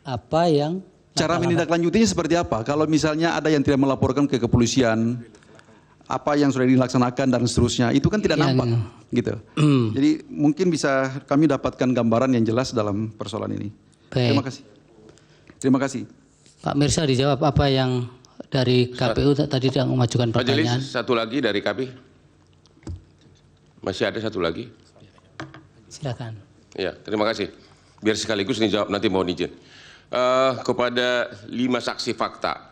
Apa yang Cara menindaklanjutinya seperti apa? Kalau misalnya ada yang tidak melaporkan ke kepolisian, apa yang sudah dilaksanakan dan seterusnya, itu kan tidak nampak, gitu. Jadi mungkin bisa kami dapatkan gambaran yang jelas dalam persoalan ini. Baik. Terima kasih. Terima kasih. Pak Mirsa dijawab apa yang dari KPU tadi yang memajukan pertanyaan. Majelis, satu lagi dari kami. Masih ada satu lagi. Silakan. Ya, terima kasih. Biar sekaligus dijawab, nanti mohon izin. Kepada 5 saksi fakta.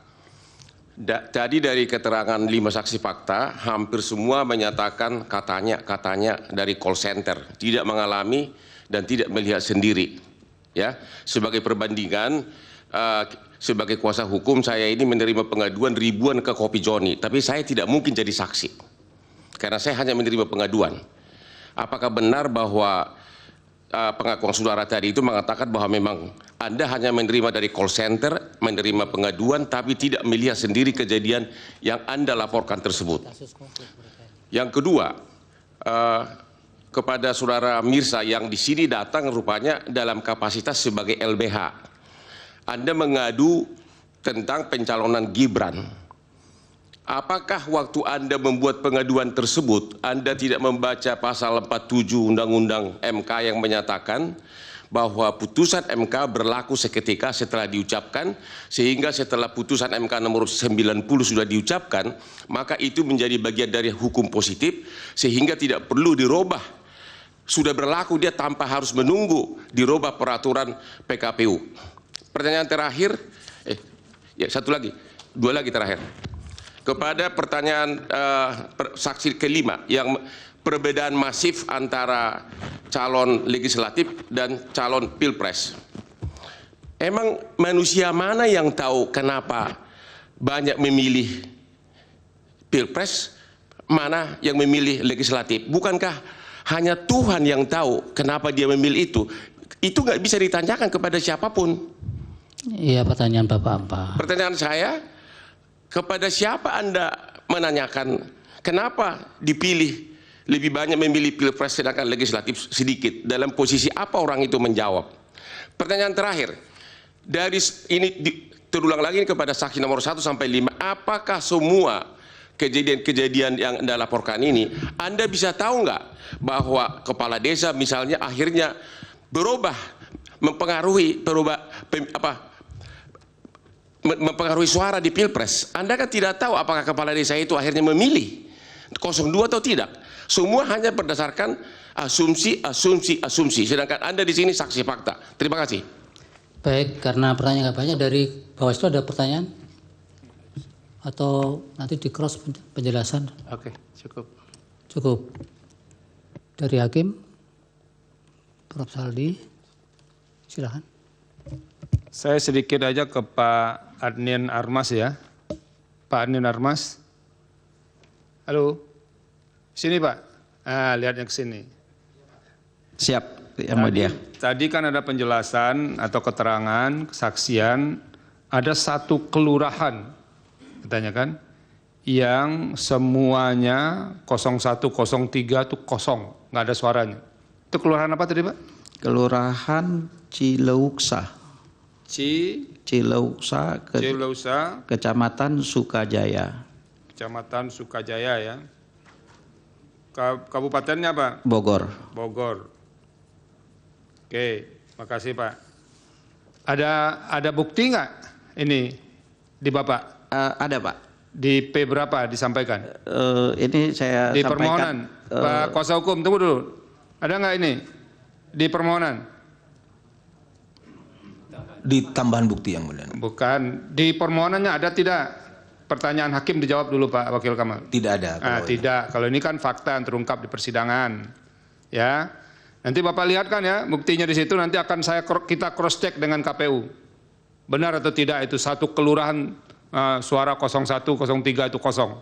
Tadi dari keterangan 5 saksi fakta, hampir semua menyatakan katanya dari call center, tidak mengalami dan tidak melihat sendiri. Ya, sebagai perbandingan, sebagai kuasa hukum saya ini menerima pengaduan ribuan ke Kopi Joni, tapi saya tidak mungkin jadi saksi, karena saya hanya menerima pengaduan. Apakah benar bahwa pengakuan saudara tadi itu mengatakan bahwa memang Anda hanya menerima dari call center, menerima pengaduan, tapi tidak melihat sendiri kejadian yang Anda laporkan tersebut? Yang kedua, kepada saudara Mirsa yang di sini datang rupanya dalam kapasitas sebagai LBH. Anda mengadu tentang pencalonan Gibran. Apakah waktu Anda membuat pengaduan tersebut, Anda tidak membaca pasal 47 Undang-Undang MK yang menyatakan bahwa putusan MK berlaku seketika setelah diucapkan, sehingga setelah putusan MK nomor 90 sudah diucapkan, maka itu menjadi bagian dari hukum positif, sehingga tidak perlu dirubah. Sudah berlaku dia tanpa harus menunggu dirubah peraturan PKPU. Pertanyaan terakhir, satu lagi, 2 lagi terakhir. Kepada pertanyaan saksi kelima yang perbedaan masif antara calon legislatif dan calon pilpres. Emang manusia mana yang tahu kenapa banyak memilih pilpres, mana yang memilih legislatif? Bukankah hanya Tuhan yang tahu kenapa dia memilih itu? Itu nggak bisa ditanyakan kepada siapapun. Iya, pertanyaan Bapak apa? Pertanyaan saya, kepada siapa Anda menanyakan kenapa dipilih lebih banyak memilih pilpres sedangkan legislatif sedikit? Dalam posisi apa orang itu menjawab? Pertanyaan terakhir, dari ini terulang lagi kepada saksi nomor 1 sampai 5, apakah semua kejadian-kejadian yang Anda laporkan ini, Anda bisa tahu nggak bahwa kepala desa misalnya akhirnya berubah, mempengaruhi mempengaruhi suara di pilpres? Anda kan tidak tahu apakah kepala desa itu akhirnya memilih 02 atau tidak. Semua hanya berdasarkan asumsi, sedangkan Anda di sini saksi fakta. Terima kasih. Baik, karena pertanyaan banyak dari Bawaslu, ada pertanyaan atau nanti di cross penjelasan? Oke, cukup. Cukup. Dari Hakim, Prof. Saldi, silakan. Saya sedikit aja ke Pak Adnian Armas ya. Pak Adnian Armas. Halo. Sini Pak. Lihatnya ke sini. Siap, Yang Mulia. Tadi kan ada penjelasan atau keterangan, kesaksian, ada satu kelurahan, katanya kan, yang semuanya 01, 03 itu kosong, nggak ada suaranya. Itu kelurahan apa tadi Pak? Kelurahan Cileuksa. Cileuksa, Cileuksa, Kecamatan Sukajaya. Kecamatan Sukajaya ya. Kabupatennya apa? Bogor. Bogor. Oke, makasih Pak. Ada bukti nggak ini di Bapak? Ada Pak. Di P berapa disampaikan? Ini saya Di sampaikan. permohonan. Pak Kuasa Hukum, tunggu dulu. Ada nggak ini di permohonan? Di tambahan bukti yang mulia. Bukan. Di permohonannya ada tidak? Pertanyaan hakim dijawab dulu Pak Wakil Kamal. Tidak ada. Tidak. Kalau ini kan fakta yang terungkap di persidangan. Ya. Nanti Bapak lihat kan ya buktinya di situ, nanti akan kita cross check dengan KPU. Benar atau tidak itu satu kelurahan suara 01, 03 itu kosong.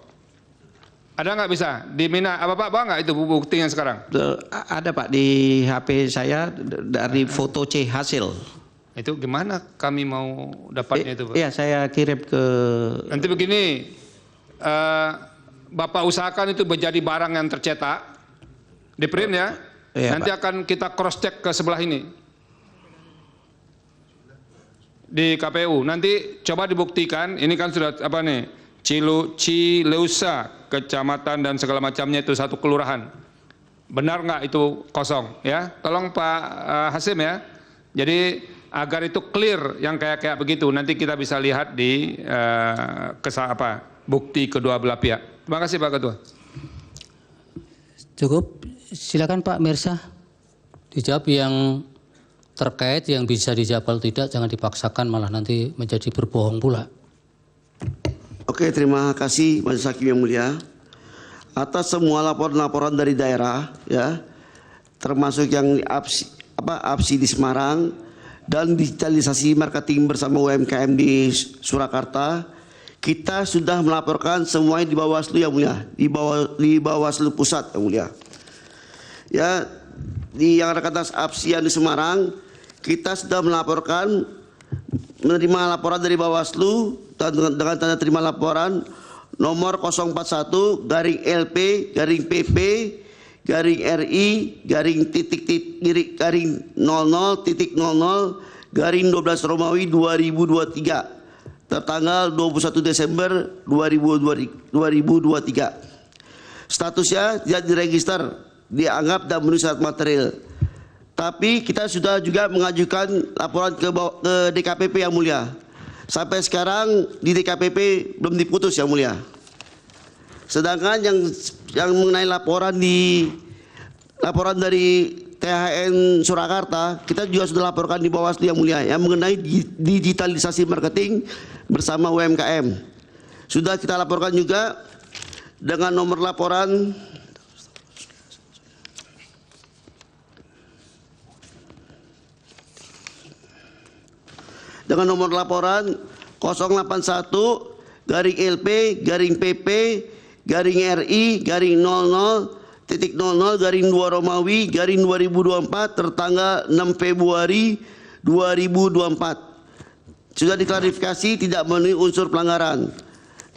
Ada nggak bisa? Di Mina, Bapak bawa nggak itu buktinya sekarang? Ada Pak di HP saya dari foto C hasil. Itu gimana kami mau dapatnya itu Pak? Iya, saya kirim ke... Nanti begini, Bapak usahakan itu menjadi barang yang tercetak, di print ya. Iya, Nanti Pak. akan kita cross check ke sebelah ini. di KPU. Nanti coba dibuktikan, ini kan sudah apa nih, Cileusa, kecamatan dan segala macamnya itu satu kelurahan. Benar nggak itu kosong ya? Tolong Pak Hasim ya. Jadi agar itu clear yang kayak begitu, nanti kita bisa lihat di bukti kedua belah pihak. Terima kasih Pak Ketua. Cukup, silakan Pak Mirsa dijawab yang terkait, yang bisa dijawab kalau tidak jangan dipaksakan malah nanti menjadi berbohong pula. Oke, terima kasih Majelis Hakim yang mulia. Atas semua laporan-laporan dari daerah ya, termasuk yang APSI di Semarang dan digitalisasi marketing bersama UMKM di Surakarta, kita sudah melaporkan semuanya di Bawaslu yang mulia, di Bawaslu Pusat yang mulia. Ya, di yang rekan APSI yang di Semarang, kita sudah melaporkan, menerima laporan dari Bawaslu dan dengan tanda terima laporan nomor 041-LP-PP-00.00/12 Romawi 2023 tertanggal 21 Desember 2023. Statusnya tidak diregister, dianggap dan memenuhi syarat material. Tapi kita sudah juga mengajukan laporan ke DKPP yang mulia. Sampai sekarang di DKPP belum diputus yang mulia. Sedangkan yang mengenai laporan dari THN Surakarta, kita juga sudah laporkan di Bawaslu yang mulia yang mengenai digitalisasi marketing bersama UMKM. Sudah kita laporkan juga dengan nomor laporan dengan nomor laporan 081-LP-RI-00.00/2 Romawi-2024 tertanggal 6 Februari 2024. Sudah diklarifikasi tidak memenuhi unsur pelanggaran.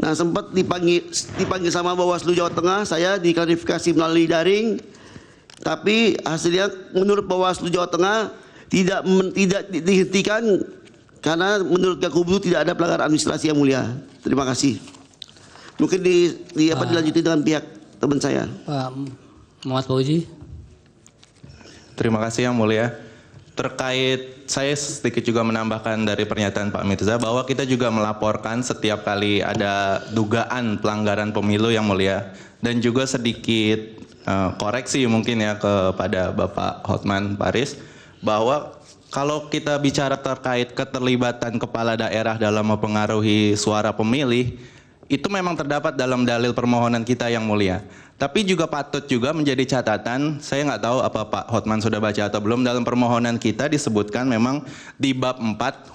Nah, sempat dipanggil sama Bawaslu Jawa Tengah, saya diklarifikasi melalui daring, tapi hasilnya menurut Bawaslu Jawa Tengah tidak dihentikan karena menurut Gakumdu tidak ada pelanggaran administrasi yang mulia. Terima kasih. Mungkin dilanjuti dengan pihak teman saya. Pak Muhammad Fauzi. Terima kasih yang mulia. Terkait, saya sedikit juga menambahkan dari pernyataan Pak Mirza bahwa kita juga melaporkan setiap kali ada dugaan pelanggaran pemilu yang mulia, dan juga sedikit koreksi mungkin ya kepada Bapak Hotman Paris bahwa kalau kita bicara terkait keterlibatan kepala daerah dalam mempengaruhi suara pemilih, itu memang terdapat dalam dalil permohonan kita yang mulia. Tapi juga patut juga menjadi catatan, saya nggak tahu apa Pak Hotman sudah baca atau belum, dalam permohonan kita disebutkan memang di bab 4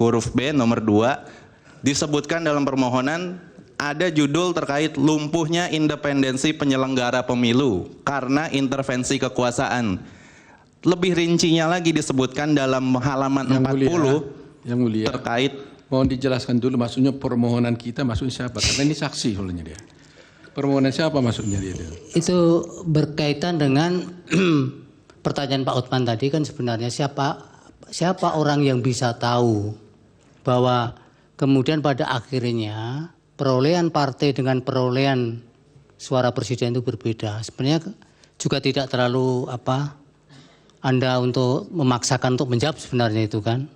huruf B nomor 2, disebutkan dalam permohonan ada judul terkait lumpuhnya independensi penyelenggara pemilu karena intervensi kekuasaan. Lebih rincinya lagi disebutkan dalam halaman 40 yang mulia, terkait. Mohon dijelaskan dulu maksudnya permohonan kita maksudnya siapa? Karena ini saksi soalnya dia. Permohonan siapa maksudnya dia? Itu berkaitan dengan pertanyaan Pak Hotman tadi kan sebenarnya siapa orang yang bisa tahu bahwa kemudian pada akhirnya perolehan partai dengan perolehan suara presiden itu berbeda. Sebenarnya juga tidak terlalu Anda untuk memaksakan untuk menjawab sebenarnya itu kan.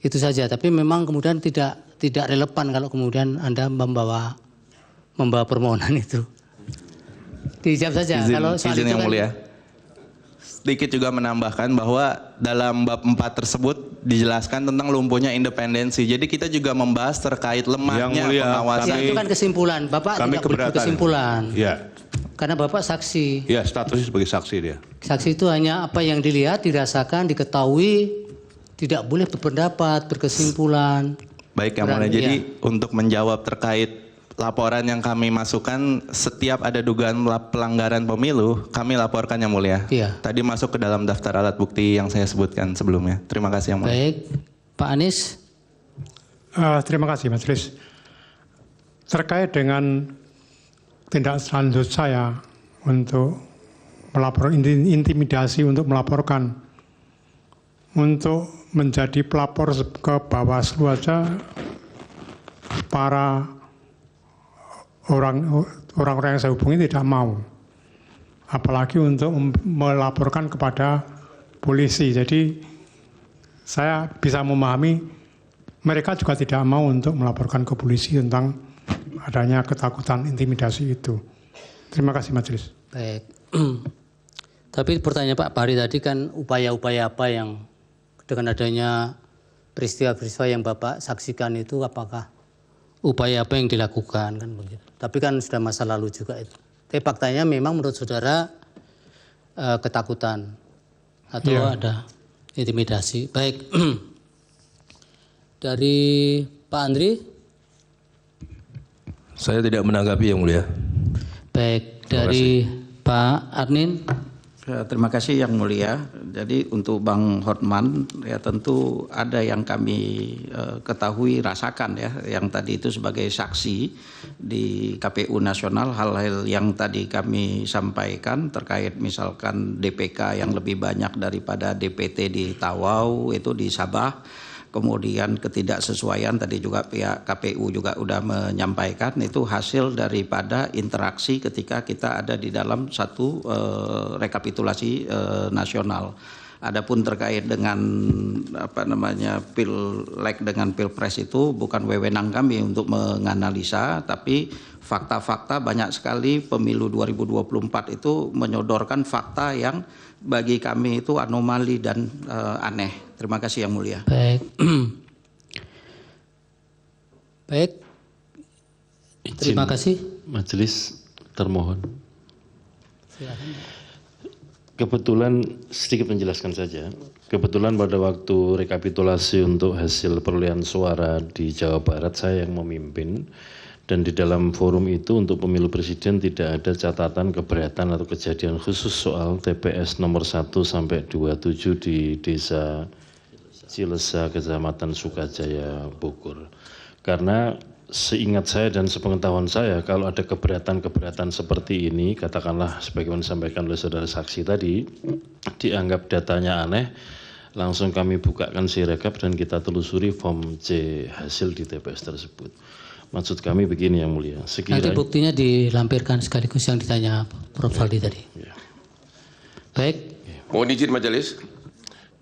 Itu saja, tapi memang kemudian tidak relevan kalau kemudian Anda membawa permohonan itu. Dijawab saja kalau soal izin itu yang kan. mulia. Sedikit juga menambahkan bahwa dalam bab 4 tersebut dijelaskan tentang lumpuhnya independensi. Jadi kita juga membahas terkait lemahnya pengawasan. Itu kan kesimpulan, Bapak tidak boleh berkesimpulan. Ya. Karena Bapak saksi. Ya, statusnya sebagai saksi dia. Saksi itu hanya apa yang dilihat, dirasakan, diketahui, tidak boleh berpendapat, berkesimpulan. Baik yang mulia, jadi untuk menjawab terkait laporan yang kami masukkan, setiap ada dugaan pelanggaran pemilu, kami laporkan yang mulia. Iya. Tadi masuk ke dalam daftar alat bukti yang saya sebutkan sebelumnya. Terima kasih yang mulia. Baik, Pak Anies. Terima kasih Majelis. Terkait dengan tindak lanjut saya untuk melapor intimidasi untuk melaporkan untuk menjadi pelapor ke Bawaslu aja para orang-orang yang saya hubungi tidak mau, apalagi untuk melaporkan kepada polisi. Jadi saya bisa memahami mereka juga tidak mau untuk melaporkan ke polisi tentang adanya ketakutan intimidasi itu. Terima kasih Majelis. Baik. Tapi pertanyaan Pak Bahri tadi kan upaya-upaya apa yang dengan adanya peristiwa-peristiwa yang Bapak saksikan itu, apakah upaya apa yang dilakukan kan begitu. Tapi kan sudah masa lalu juga itu. Tapi faktanya memang menurut saudara ketakutan atau ada intimidasi. Baik. Dari Pak Andri. Saya tidak menanggapi yang mulia. Baik, dari Pak Arnin. Ya, terima kasih yang mulia. Jadi untuk Bang Hotman ya tentu ada yang kami ketahui, rasakan ya, yang tadi itu sebagai saksi di KPU Nasional, hal-hal yang tadi kami sampaikan terkait misalkan DPK yang lebih banyak daripada DPT di Tawau itu di Sabah. Kemudian ketidaksesuaian tadi juga pihak KPU juga sudah menyampaikan itu hasil daripada interaksi ketika kita ada di dalam satu rekapitulasi nasional. Adapun terkait dengan Pileg dengan Pilpres itu bukan wewenang kami untuk menganalisa, tapi fakta-fakta banyak sekali pemilu 2024 itu menyodorkan fakta yang bagi kami itu anomali dan aneh. Terima kasih yang mulia. Baik. Baik. Terima kasih. Majelis termohon. Silakan. Kebetulan sedikit menjelaskan saja. Kebetulan pada waktu rekapitulasi untuk hasil perolehan suara di Jawa Barat saya yang memimpin. Dan di dalam forum itu untuk pemilu presiden tidak ada catatan keberatan atau kejadian khusus soal TPS nomor 1 sampai 27 di Desa Cilesa, Kecamatan Sukajaya, Bogor. Karena seingat saya dan sepengetahuan saya kalau ada keberatan-keberatan seperti ini, katakanlah sebagaimana disampaikan oleh saudara saksi tadi, dianggap datanya aneh, langsung kami bukakan sirekap dan kita telusuri form C hasil di TPS tersebut. Maksud kami begini yang mulia. Nanti buktinya dilampirkan sekaligus yang ditanya Prof. Saldi tadi. Ya. Baik. Mohon izin majelis.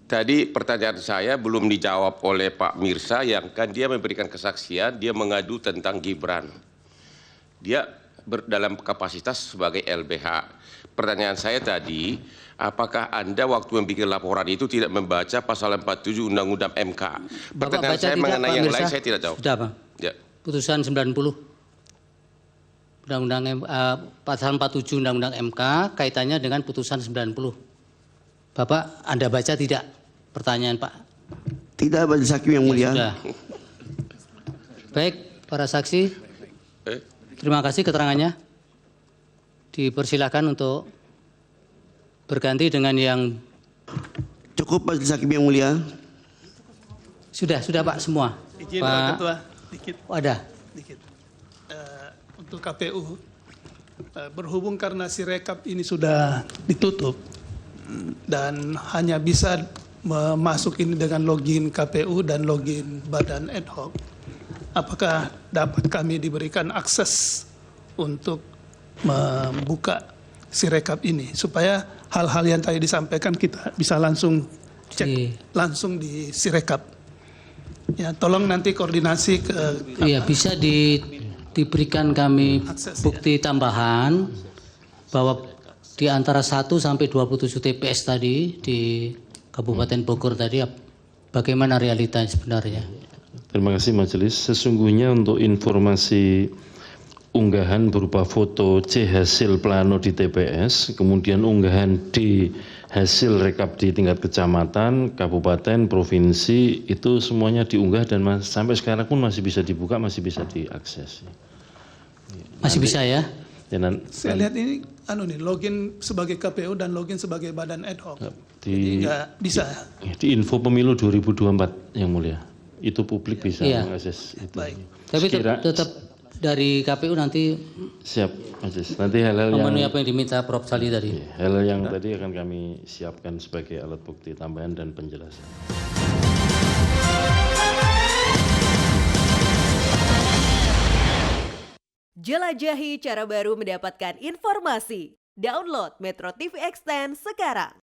Tadi pertanyaan saya belum dijawab oleh Pak Mirsa yang kan dia memberikan kesaksian, dia mengadu tentang Gibran. Dia dalam kapasitas sebagai LBH. Pertanyaan saya tadi, apakah Anda waktu membuat laporan itu tidak membaca pasal 47 Undang-Undang MK? Pertanyaan saya mengenai yang lain saya tidak jawab. Sudah, Pak. Ya. Putusan 90 Undang-Undang pasal 47 Undang-Undang MK kaitannya dengan putusan 90. Bapak Anda baca tidak pertanyaan Pak? Tidak, Majelis Hakim yang mulia. Sudah. Baik, para saksi. Terima kasih keterangannya. Dipersilakan untuk berganti dengan yang Cukup Majelis Hakim yang mulia. sudah Pak semua. Izin Pak Ketua, dikit. Oh, ada. Dikit. Untuk KPU, berhubung karena sirekap ini sudah ditutup dan hanya bisa masuk ini dengan login KPU dan login badan ad hoc, apakah dapat kami diberikan akses untuk membuka sirekap ini supaya hal-hal yang tadi disampaikan kita bisa langsung cek langsung di sirekap. Ya, tolong nanti koordinasi ke. Iya, bisa diberikan kami bukti tambahan bahwa di antara 1 sampai 27 TPS tadi di Kabupaten Bogor tadi bagaimana realitanya sebenarnya. Terima kasih majelis. Sesungguhnya untuk informasi unggahan berupa foto C hasil plano di TPS, kemudian unggahan D hasil rekap di tingkat kecamatan, kabupaten, provinsi, itu semuanya diunggah dan sampai sekarang pun masih bisa dibuka, masih bisa diakses. Masih bisa ya? Saya lihat ini login sebagai KPU dan login sebagai badan ad hoc. Jadi nggak bisa. Di info pemilu 2024 yang mulia, itu publik bisa mengakses itu. Baik. Tapi tetap dari KPU nanti siap, majelis. Nanti hal-hal yang memenuhi apa yang diminta Prof. Saldi tadi. Hal yang tadi akan kami siapkan sebagai alat bukti tambahan dan penjelasan. Jelajahi cara baru mendapatkan informasi. Download Metro TV Extend sekarang.